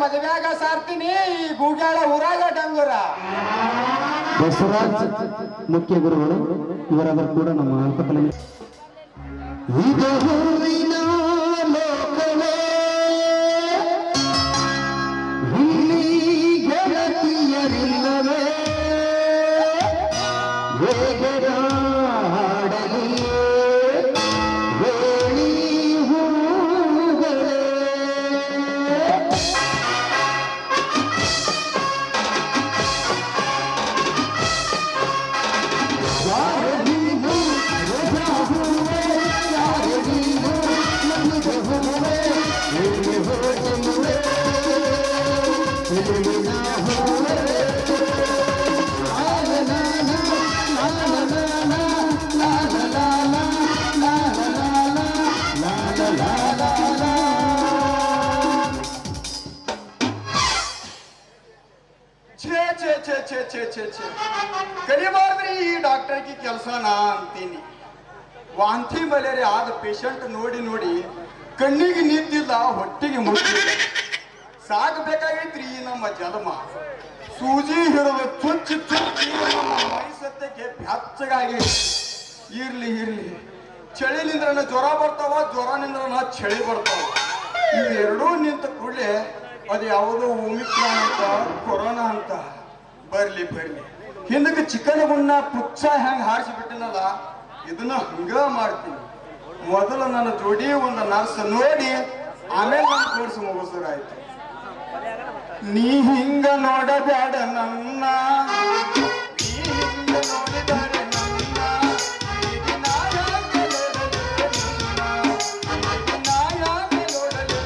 ಮದುವೆಯಾಗ ಸಾರ್ತೀನಿ ಈ ಗೂಗ್ಯಾಳ ಊರಾಗ ಡಂಗುರ. ಬಸವರಾಜ್ ಮುಖ್ಯ ಗುರುಗಳು ಇವರಾದರೂ ಕೂಡ ನಮ್ಮ ಅಲ್ಪಕಲೆ ಇದು ಹೂವಿನ ಲೋಕವೇ ಇಲ್ಲಿ ಗೆಳತಿಯರಿಲ್ಲವೇ ವೇಗರಾಡಲಿ ವೇಣಿ ಹೂಗಳೇ ಕರಿಬಾರ್ದ್ರಿ ಈ ಡಾಕ್ಟರ್ಗೆ ಕೆಲಸನ ಅಂತೀನಿ. ವಾಂತಿ ಮಲೇರಿಯಾ ಆದ ಪೇಷಂಟ್ ನೋಡಿ ನೋಡಿ ಕಣ್ಣಿಗೆ ನಿಂತಿಲ್ಲ, ಹೊಟ್ಟಿಗೆ ಮುಟ್ಟಿಲ್ಲ. ಸಾಕಬೇಕಾಗೈತ್ರಿ ನಮ್ಮ ಜನ್ಮ. ಸೂಜಿ ಹಿಡಿದು ಚುಚ್ಚಿ ಚುಚ್ಚಿ ನಮ್ಮ ಮೈ ಸತ್ಯಕ್ಕೆ ಬೆಚ್ಚಗಾಗಿ. ಇರ್ಲಿ ಇರ್ಲಿ, ಚಳಿಲಿಂದ್ರನ ಜ್ವರ ಬರ್ತಾವ, ಜ್ವರನಿಂದ್ರನ ಚಳಿ ಬರ್ತಾವ. ಇವೆರಡೂ ನಿಂತ ಕೂಡಲೇ ಅದು ಯಾವುದೋ ಒಮಿಕ್ರಾನ್ ಅಂತ, ಕೊರೋನಾ ಅಂತ. ಬರ್ಲಿ ಬರ್ಲಿ, ಹಿಂದಕ್ಕೆ ಚಿಕನ್ ಗುಣ್ಣ ಪುಚ್ಚ ಹೆಂಗ್ ಹಾರಿಸಿಬಿಟ್ಟಿನಲ್ಲ, ಇದನ್ನ ಹಂಗ ಮಾಡ್ತೀನಿ. ಮೊದಲು ನನ್ನ ಜೋಡಿ ಒಂದು ನರ್ಸ್ ನೋಡಿ ಆಮೇಲೆ ನನ್ನ ಕೋರ್ಸ್ ಮುಗಿಸೋರಾಯ್ತು. ನೀ ಹಿಂಗ ನೋಡಬೇಡ ನನ್ನ, ನೀ ಹಿಂಗ ನೋಡಿದರೆ ನನ್ನ, ಈಗ ನಾ ಯಾಕೆ ನೋಡಲೇ ನಿನ್ನ, ಈಗ ನಾ ಯಾಕೆ ನೋಡಲೇ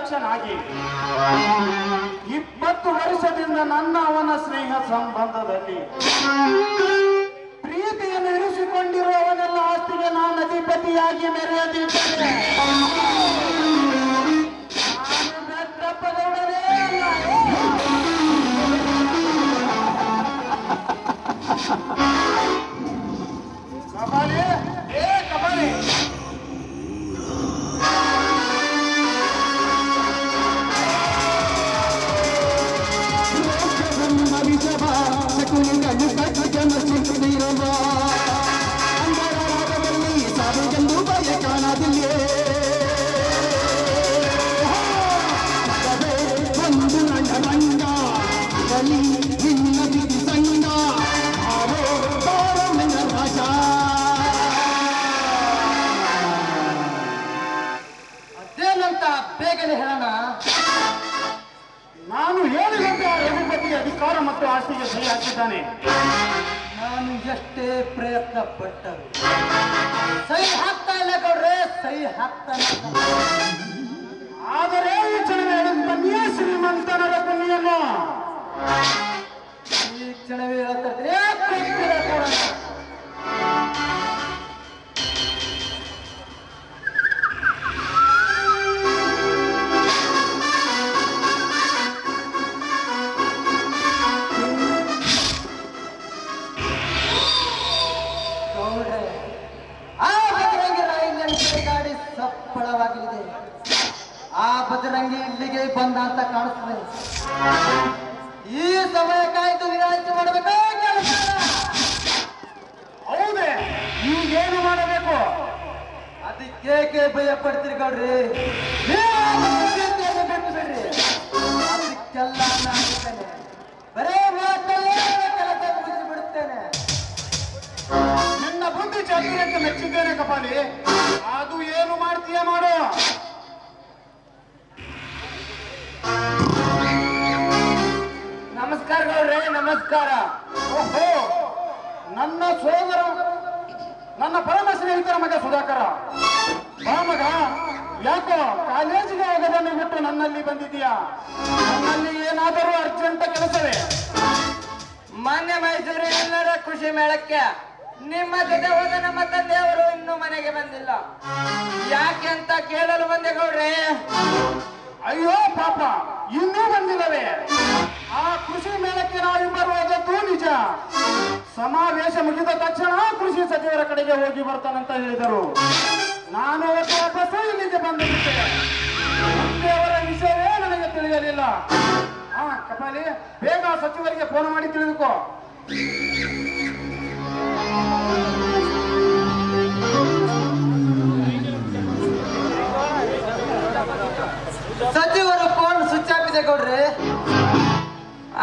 ದಕ್ಷನಾಗಿ 20 ವರ್ಷದಿಂದ ನನ್ನ ಅವನ ಸ್ನೇಹ ಸಂಬಂಧದಲ್ಲಿ ಪ್ರೀತಿಯನ್ನು ಇರಿಸಿಕೊಂಡಿರುವವನೆಲ್ಲ ಆಸ್ತಿಗೆ ನಾನು ಅಧಿಪತಿಯಾಗಿ ಮೆರೆಯದಿದ್ದೇನೆ. ನಾನು ಬೆಟ್ಟಪ್ಪಗೌಡನೇ ಅಲ್ಲ. ಕಪಾಲಿ, ಕಪಾಲಿ, ಅದೇನಂತ ಬೇಗನೆ ಹೇಳೋಣ. ನಾನು ಹೇಳಿದಂತೆ ಆ ರಘುಪತಿ ಅಧಿಕಾರ ಮತ್ತು ಆಸ್ತಿಗೆ ಸಹಿ ಹಾಕಿದ್ದಾನೆ. ನಾನು ಎಷ್ಟೇ ಪ್ರಯತ್ನ ಪಟ್ಟರು ಸಹಿ ಹಾಕ್ತಾ ಇಲ್ಲ ಗೌಡ್ರೆ, ಸಹಿ ಹಾಕ್ತಾನೆ. ಆದರೆ ಈ ಕ್ಷಣವೇ ಹೇಳುತ್ತಾನೆಯೇ ಶ್ರೀಮಂತನರ ಕನ್ಯೆಯನ್ನು. ಈ ಕ್ಷಣವೇ ಹೇಳ್ತಾರೆ. ಆ ಬಜರಂಗಿ ರಾಯಿನ ಗಾಡಿ ಸಪ್ಪಳವಾಗಲಿದೆ. ಆ ಬಜರಂಗಿ ಇಲ್ಲಿಗೆ ಬಂದ ಅಂತ ಕಾಣಿಸ್ತದೆ. ಈ ಸಮಯ ಕಾಯ್ದು ನಿರಾಶೆ ಮಾಡಬೇಕು. ಹೌದೇ, ಈಗೇನು ಮಾಡಬೇಕು? ಅದಕ್ಕೆ ಭಯ ಪಡ್ತೀರಿ ಗೌಡ್ರಿ. ಬಿಟ್ಟು ಬಿಡ್ರಿ, ಅದಕ್ಕೆಲ್ಲ ನಾನು ಬರೇ ಮಾತಲ್ಲೇ ಕೆಲಸ ಮುಗಿಸಿ ಬಿಡುತ್ತೇನೆ. ನಿನ್ನ ಬುದ್ಧಿ ಚಾತುರ್ಯಕ್ಕೆ ಮೆಚ್ಚಿದ್ದೇನೆ ಕಪಾಲಿ. ಅದು ಏನು ಮಾಡ್ತೀಯ ಮಾಡು. ನಮಸ್ಕಾರ ಗೌಡ್ರೆ, ನಮಸ್ಕಾರ. ಓಹೋ, ನನ್ನ ಸೋದರ, ನನ್ನ ಪರಮ ಸ್ನೇಹಿತರ ಮಗ ಸುಧಾಕರ. ಬಾ ಮಗ, ಯಾಕೋ ಕಾಲೇಜಿಗೆ ಹೋಗೋದನ್ನು ಬಿಟ್ಟು ನನ್ನಲ್ಲಿ ಬಂದಿದ್ದೀಯಾ? ನನ್ನಲ್ಲಿ ಏನಾದರೂ ಅರ್ಜೆಂಟ್ ಕೆಲಸವೇ? ಮಾನ್ಯ ಮೈಸೂರಿನ ಖುಷಿ ಮೇಳಕ್ಕೆ ನಿಮ್ಮ ಜೊತೆ ಹೋದ ನಮ್ಮ ತಂದೆಯವರು ಇನ್ನೂ ಮನೆಗೆ ಬಂದಿಲ್ಲ. ಯಾಕೆ ಅಂತ ಕೇಳಲು ಬಂದೆ ಗೌಡ್ರೆ. ಅಯ್ಯೋ ಪಾಪ, ಇನ್ನೂ ಬಂದಿಲ್ಲವೇ? ಆ ಕೃಷಿ ಮೇಳಕ್ಕೆ ನಾವಿಬ್ಬರು ಹೋದದ್ದು ನಿಜ. ಸಮಾವೇಶ ಮುಗಿದ ತಕ್ಷಣ ಕೃಷಿ ಸಚಿವರ ಕಡೆಗೆ ಹೋಗಿ ಬರ್ತಾನಂತ ಹೇಳಿದರು. ನಾನು ವಾಪಸ್ಸು ಇಲ್ಲಿಗೆ ಬಂದಿದ್ದೆ. ಅವರ ವಿಷಯವೇ ನನಗೆ ತಿಳಿಯಲಿಲ್ಲ. ಹಾ ಕಪಾಲಿ, ಬೇಗ ಸಚಿವರಿಗೆ ಫೋನ್ ಮಾಡಿ ತಿಳಿದುಕೋ. ಸಚಿವರು ಫೋನ್ ಸ್ವಿಚ್ ಆಫ್ ಇದೆ ಗೌಡ್ರೆ.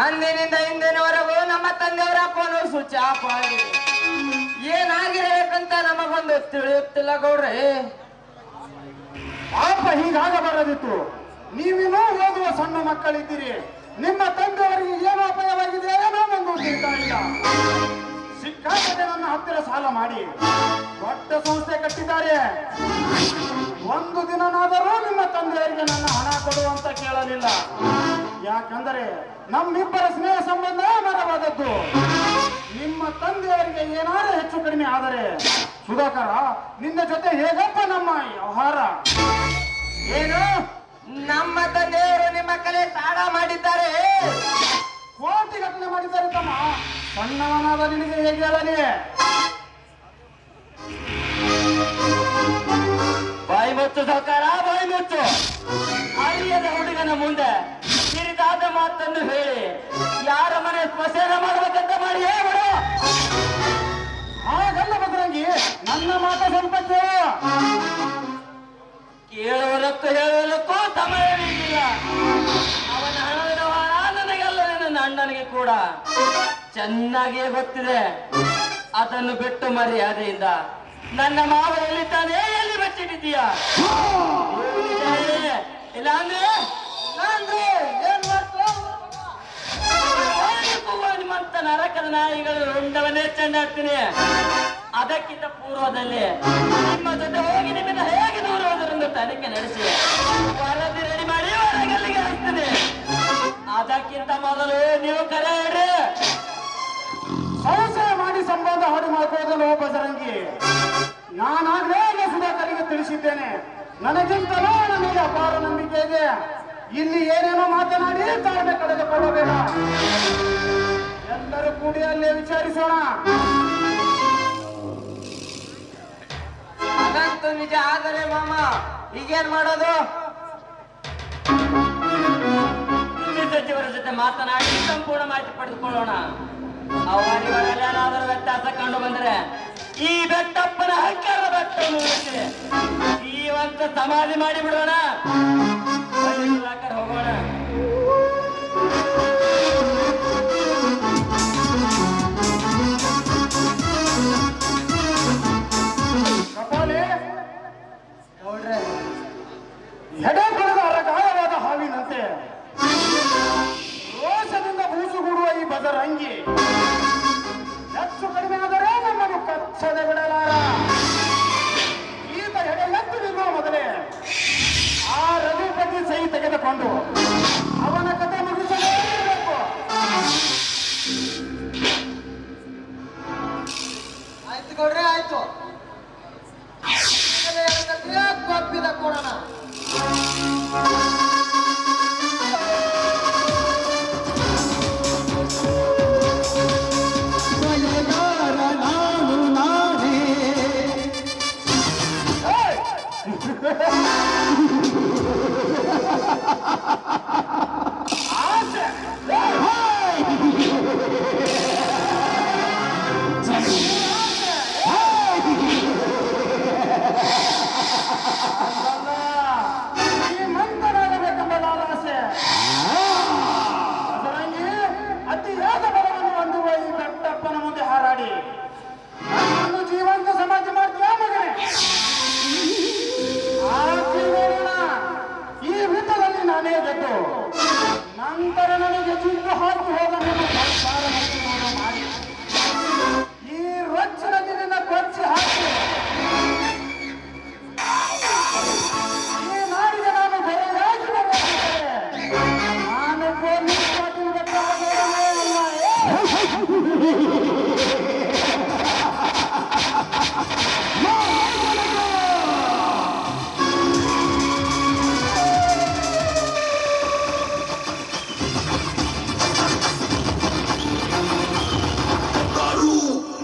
ಅಂದಿನಿಂದ ಇಂದಿನವರೆಗೂ ನಮ್ಮ ತಂದೆಯವರ ಫೋನ್ ಸ್ವಿಚ್ ಆಫ್ ಆಗಿದೆ. ಏನಾಗಿರಬೇಕಂತ ನಮಗೊಂದು ತಿಳಿಯುತ್ತಿಲ್ಲ ಗೌಡ್ರೆ. ಪಾಪ, ಹೀಗಾಗಬಾರದಿತ್ತು. ನೀವಿನ್ನೂ ಓದುವ ಸಣ್ಣ ಮಕ್ಕಳಿದ್ದೀರಿ. ನಿಮ್ಮ ತಂದೆಯವರಿಗೆ ಏನೋ ಅಪಾಯವಾಗಿದೆ, ಏನೋ ಒಂದು ತಿಳಿತಾ ಇಲ್ಲ. ಸಿಕ್ಕಾಪಟ್ಟೆ ನನ್ನ ಹತ್ತಿರ ಸಾಲ ಮಾಡಿ ದೊಡ್ಡ ಸಂಸ್ಥೆ ಕಟ್ಟಿದ್ದಾರೆ. ಒಂದು ದಿನನಾದರೂ ನಿಮ್ಮ ತಂದೆಯವರಿಗೆ ನನ್ನ ಹಣ ಕೊಡುವಂತ ಕೇಳಲಿಲ್ಲ. ಯಾಕಂದರೆ ನಮ್ಮಿಬ್ಬರ ಸ್ನೇಹ ಸಂಬಂಧ ಮರವಾದದ್ದು. ನಿಮ್ಮ ತಂದೆಯವರಿಗೆ ಏನಾದರೂ ಹೆಚ್ಚು ಕಡಿಮೆ ಆದರೆ ಸುಧಾಕರ, ನಿನ್ನ ಜೊತೆ ಹೇಗಪ್ಪ ನಮ್ಮ ವ್ಯವಹಾರ? ಏನು, ನಮ್ಮ ತಂದೆಯವರು ನಿಮ್ಮ ಕಲೆ ಸಾಲ ಮಾಡಿದ್ದಾರೆ? ಕೋಟಿಗಟ್ಟಲೆ ಮಾಡಿದ್ದಾರೆ ತಮ್ಮ. ಸಣ್ಣವನಾದ ನಿನಗೆ ಹೇಗೆ ಹೇಳಲಿ? ಬಾಯಿ ಮುಚ್ಚು ಸಾಕಾರ, ಬಾಯಿ ಮುಚ್ಚು. ಅರಿಯದ ಹುಡುಗನ ಮುಂದೆ ಕಿರಿದಾದ ಮಾತನ್ನು ಹೇಳಿ ಯಾರ ಮನೆ ಸ್ಮಶಾನ ಮಾಡ್ಬೇಕಂತ ಮಾಡಿ ಹೇಳ್ಬಿಡು. ಹಾಗಲ್ಲ ಬದರಂಗಿ, ನನ್ನ ಮಾತ ಸ್ವಲ್ಪ ಕೇಳು. ಕೇಳುವುದಕ್ಕೂ ಹೇಳುವುದಕ್ಕೂ ಸಮಯವಿಲ್ಲ. ಅವನ ಹಣದ ವ್ಯವಹಾರ ನನಗೆಲ್ಲ ನನ್ನ ಅಣ್ಣನಿಗೆ ಕೂಡ ಚೆನ್ನಾಗಿಯೇ ಗೊತ್ತಿದೆ. ಅದನ್ನು ಬಿಟ್ಟು ಮರ್ಯಾದೆಯಿಂದ ನನ್ನ ಮಾವ ಎಲ್ಲಿದ್ದಾನೆ, ಎಲ್ಲಿ ಬಚ್ಚಿಟ್ಟಿದ್ದೀಯ? ಇಲ್ಲ ಅಂದ್ರೆ ನಿಮ್ಮಂತ ನರಕದ ನಾಯಿಗಳು ರುಂಡವನ್ನೇ ಚೆಂಡಾಡ್ತೀನಿ. ಅದಕ್ಕಿಂತ ಪೂರ್ವದಲ್ಲಿ ನಿಮ್ಮ ಜೊತೆ ಹೋಗಿ ನಿಮ್ಮಿಂದ ಹೇಗೆ ದೂರ ಹೋದರೆಂದು ತನಿಖೆ ನಡೆಸಿ ವರದಿ ರೆಡಿ ಮಾಡಿ ಕರೆ ಹೇಳ್ರಿ. ಸಂಶಯ ಮಾಡಿ ಸಂಬಂಧ ಹಾಡು ಮಾಡ್ಕೊಳ್ಳೋದಲ್ಲ ಬಜರಂಗಿ. ನಾನಾಗ್ಲೇ ಸುಧಾಕರಿಗೆ ತಿಳಿಸಿದ್ದೇನೆ, ನನಗಿಂತಲೂ ನನ್ನ ಮೇಲೆ ಅಪಾರ ನಂಬಿಕೆ ಇದೆ. ಇಲ್ಲಿ ಏನೇನೋ ಮಾತನಾಡಿ ತಾಳ್ಮೆ ಕಳೆದುಕೊಳ್ಳಬೇಡ. ಎಲ್ಲರೂ ಕೂಡಿ ಅಲ್ಲೇ ವಿಚಾರಿಸೋಣ. ಅದಂತೂ ನಿಜ. ಆದರೆ ಮಾಮ ಈಗೇನ್ ಮಾಡೋದು? ಕೃಷಿ ಸಚಿವರ ಜೊತೆ ಮಾತನಾಡಿ ಸಂಪೂರ್ಣ ಮಾಹಿತಿ ಪಡೆದುಕೊಳ್ಳೋಣ. ಅವರಿಗೇನಾದರೂ ವ್ಯತ್ಯಾಸ ಕಂಡು ಬಂದರೆ ಈ ಬೆಟ್ಟಪ್ಪನ ಹಕ್ಕರ ಬೆಟ್ಟವನ್ನು ಉಳಿಸಿ ಜೀವಂತ ಸಮಾಧಿ ಮಾಡಿ ಬಿಡೋಣ. ಹೋಗೋಣ. ಕಪಾಲೆ ಎಡೆ ಕೊಡದ ಅರಗಾಯವಾದ ಹಾವಿನಂತೆ ರೋಷದಿಂದ ಬೂಸುಗೂಡುವ ಈ ಬಜರಂಗಿ ಹೆಚ್ಚು ಕಡಿಮೆ ಆದರೆ ನಮ್ಮನ್ನು ಕಚ್ಚದೆ ಬಿಡಲಾರ. ಈತ ಎಡೆ ಎತ್ತು ನಿಲ್ಲುವ ಮೊದಲೇ ಆ ರಘುಪತಿ ಸಹಿ ತೆಗೆದುಕೊಂಡು ಅವನ ಕತೆ ಮುಗಿಸಲೇ ಇರಬೇಕು. ಆಯ್ತು ಗೌಡ್ರೆ, ಆಯ್ತು. ಒಪ್ಪಿದ ಕೊಡೋಣ. ಜೀವಂತ ಸಮಾಧಿ ಮಾಡ್ತೀಯ ಮಗನೇ? ಈ ವೃತ್ತದಲ್ಲಿ ನಾನೇ ಗೆದ್ದು ನಂತರ ನನಗೆ ಚಿಂತು ಹಾಕಿ ಹೋದ ಮಾಡಿ ಈ ರೊಚ್ಚಿನಲ್ಲಿ ನಿನ್ನ ಕೊಚ್ಚಿ ಹಾಕಿ ಈ ನಾಡಿಗೆ ನಾನು ಬೆಳೆಯಾಗಿ ನಾನು ಪೊಲೀಸ್ ಪಾಟೀಲ್ ಬೆಟ್ಟವೇ ಅಲ್ಲ.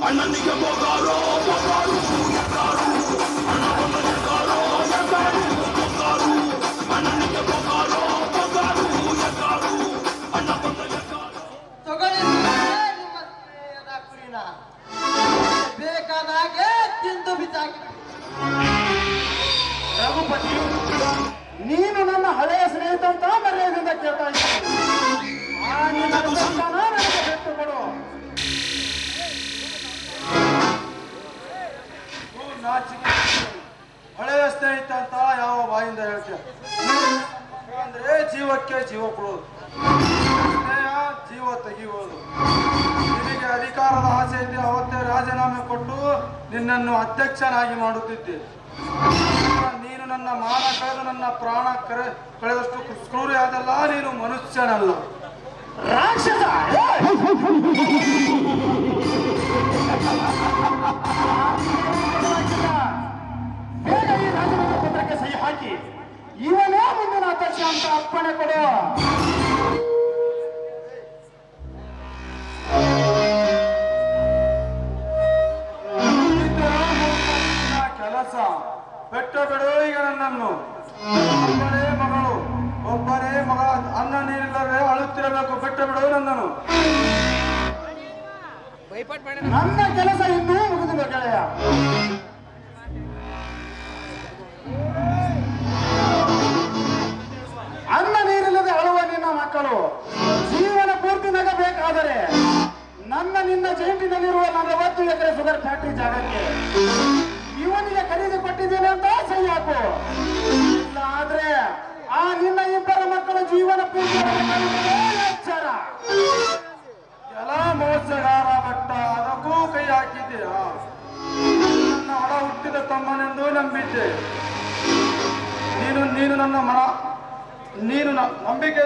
ಅಣ್ಣನಿಗೆ ಬೋಗಾರೋ ಬೋಗಾರು ಅಣ್ಣನಿಗೆ ಬೋಗಾರೋ ಬೋಗಾರು ಅಣ್ಣ ಬಂದ ತಗೊಳ್ಳಿ ನಿಮ್ಮ ಸ್ನೇಹದ ಕುರಿನ. ಬೇಕಾದ ಹಾಗೆ ತಿಂದು ಬಿಸಾಕಿ. ರಘುಪತಿ, ನೀನು ನನ್ನ ಹಳೆಯ ಸ್ನೇಹಿತ ಅಂತ ಮರ್ಯಾದೆಯಿಂದ ಕೇಳ್ತಾ ಇದ್ದೀನಿ. ಆ ನಿನ್ನ ಸಂತಾನ ನನಗೆ ಬಿಟ್ಟು ಕೊಡು. ಹಳೆಯ ಸ್ನೇಹಿತ ಅಂತ ಯಾವ ಬಾಯಿಂದ ಹೇಳ್ತೀಯ? ಅಂದ್ರೆ ಜೀವಕ್ಕೆ ಜೀವ ಕೊಡೋದು, ಸ್ನೇಹ ಜೀವ ತೆಗೆಯುವುದು. ನಿನಗೆ ಅಧಿಕಾರದ ಆಸೆ ಇದ್ದರೆ ಅವತ್ತೇ ರಾಜೀನಾಮೆ ಕೊಟ್ಟು ನಿನ್ನನ್ನು ಅಧ್ಯಕ್ಷನಾಗಿ ಮಾಡುತ್ತಿದ್ದೆ. ನೀನು ನನ್ನ ಮಾನ ಕಳೆದು ನನ್ನ ಪ್ರಾಣ ಕಳೆದಷ್ಟು ಕ್ರೂರಿ ಆದಲ್ಲ. ನೀನು ಮನುಷ್ಯನಲ್ಲ, ರಾಕ್ಷಸ. ಬೇಗ ಈ ರಾಜೀನಾಮೆ ಪತ್ರಕ್ಕೆ ಸಹಿ ಹಾಕಿ ಇವನೇ ಮುಂದಿನ ಅಧ್ಯಕ್ಷ ಅಂತ ಅಪ್ಪಣೆ ಕೊಡು. ಕೆಲಸ ಬೆಟ್ಟ ಬಿಡು ಈಗ ನನ್ನನ್ನು. ಒಬ್ಬರೇ ಮಗಳು, ಒಬ್ಬರೇ ಮಗ, ಅನ್ನ ನೀರಿಲ್ಲವೇ ಅಳುತ್ತಿರಬೇಕು. ಬೆಟ್ಟ ಬಿಡು ನನ್ನನ್ನು. ನನ್ನ ಕೆಲಸ ಇನ್ನೂ ಮುಗಿದಿಲ್ಲ ಗೆಳೆಯ. ಅನ್ನ ನೀರಿಲ್ಲದೆ ಅಳುವ ನಿನ್ನ ಮಕ್ಕಳು ಜೀವನ ಪೂರ್ತಿ ನಗಬೇಕಾದರೆ ನನ್ನ ನಿನ್ನ ಜೈಂಟಿನಲ್ಲಿರುವ 40 ಎಕರೆ ಶುಗರ್ ಫ್ಯಾಕ್ಟರಿ ಜಾಗಕ್ಕೆ ಇವನಿಗೆ ಖರೀದಿ ಕೊಟ್ಟಿದ್ದೇನೆ ಅಂತ ಸಹಿ ಹಾಕು. ಇಲ್ಲ ಆದ್ರೆ ಆ ನಿನ್ನ ಇಬ್ಬರ ಮಕ್ಕಳ ಜೀವನ ಪೂರ್ತಿ ಎಚ್ಚರ. ಎಲ್ಲ ಮೋಸಗಾರ ಭಟ್ಟ, ಅದಕ್ಕೂ ಕೈ ಹಾಕಿದ್ದೀಯಾ? ನನ್ನ ಒಳ ಹುಟ್ಟಿದ ತಮ್ಮನೆಂದು ನಂಬಿದ್ದೆ. ನೀನು ನನ್ನ ನಂಬಿಕೆ